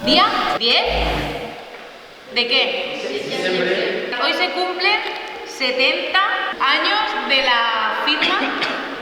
Día 10. ¿De qué? Hoy se cumplen 70 años de la firma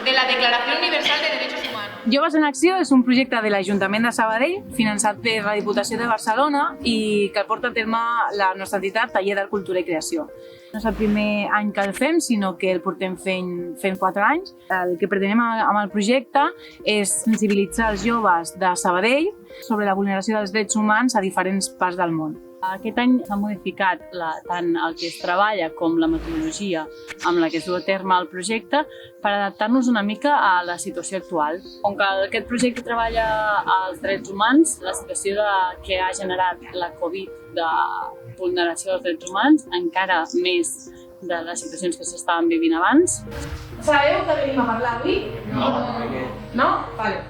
de la Declaración Universal de Derechos Humanos. Joves en Acció és un projecte de l'Ajuntament de Sabadell, finançat per la Diputació de Barcelona i que porta a terme la nostra entitat Taller d'Art, Cultura i Creació. No és el primer any que el fem, sinó que el portem fent 4 anys. El que pretenem amb el projecte és sensibilitzar els joves de Sabadell sobre la vulneració dels drets humans a diferents parts del món. Aquest any s'ha modificat tant el que es treballa com la metodologia amb la que es du a terme el projecte per adaptar-nos una mica a la situació actual. Com que aquest projecte treballa als drets humans, la situació que ha generat la Covid de vulneració dels drets humans, encara més de les situacions que s'estaven vivint abans. Sabeu que venim a parlar avui? No. No? Vale.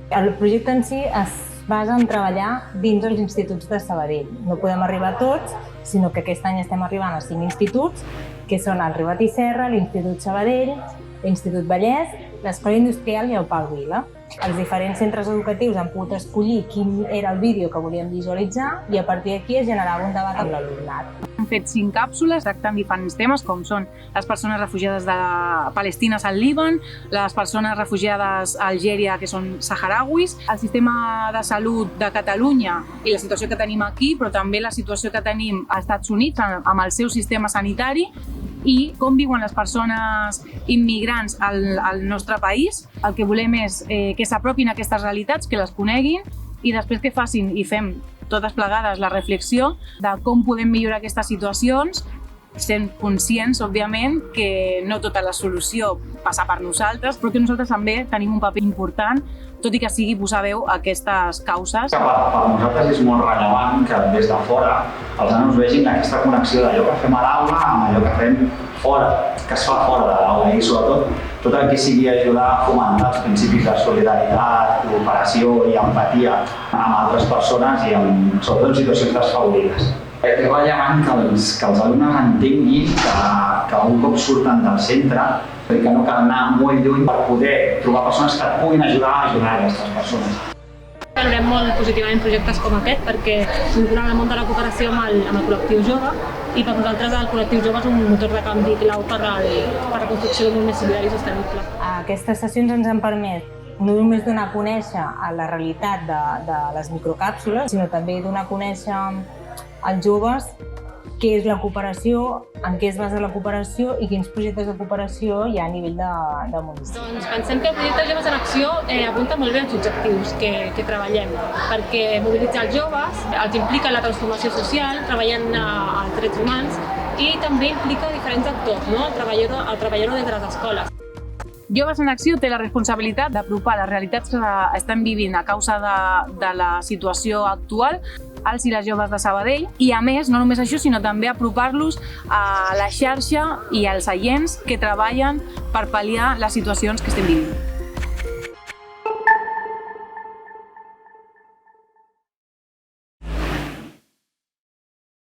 El projecte en si es basa en treballar dins els instituts de Sabadell. No podem arribar a tots, sinó que aquest any estem arribant a 5 instituts, que són el Ribat i Serra, l'Institut Sabadell, l'Institut Vallès, l'Escola Industrial i el Pal Vila. Els diferents centres educatius han pogut escollir quin era el vídeo que volien visualitzar i a partir d'aquí es generava un debat amb l'alumnat. Hem fet 5 càpsules tractant diferents temes com són les persones refugiades de Palestina al Líban, les persones refugiades a Algèria que són saharauis, el sistema de salut de Catalunya i la situació que tenim aquí, però també la situació que tenim als Estats Units amb el seu sistema sanitari i com viuen les persones immigrants al nostre país. El que volem és que s'apropin a aquestes realitats, que les coneguin i després que facin i fem totes plegades la reflexió de com podem millorar aquestes situacions, sent conscients, òbviament, que no tota la solució passa per nosaltres, però que nosaltres també tenim un paper important, tot i que sigui posar veu a aquestes causes. Per nosaltres és molt rellevant que des de fora els nanos vegin aquesta connexió d'allò que fem a l'aula amb allò que fem fora, que es fa fora de l'aula i sobretot tot el que sigui ajudar a fomentar els principis de solidaritat, cooperació i empatia amb altres persones i sobretot en situacions desfavorides. És rellevant que els alumnes entenguin que un cop surten del centre que no cal anar molt lluny per poder trobar persones que et puguin ajudar a ajudar aquestes persones. Valorem molt positivament projectes com aquest perquè vinculen el món de la cooperació amb el col·lectiu jove i per nosaltres el col·lectiu jove és un motor de canvi clau per la construcció d'un món més solidari i sostenible. Aquestes sessions ens han permès no només donar a conèixer la realitat de les microcàpsules, sinó també donar a conèixer als joves què és la cooperació, en què es basa la cooperació i quins projectes de cooperació hi ha a nivell de municipi. Doncs pensem que el projecte Joves en Acció apunta molt bé als objectius que treballem, perquè mobilitzar els joves els implica la transformació social, treballant als drets humans i també implica diferents actors, no? El treballador des de les escoles. Joves en Acció té la responsabilitat d'apropar les realitats que estan vivint a causa de la situació actual als i les joves de Sabadell i, a més, no només això, sinó també apropar-los a la xarxa i als agents que treballen per pal·liar les situacions que estem vivint.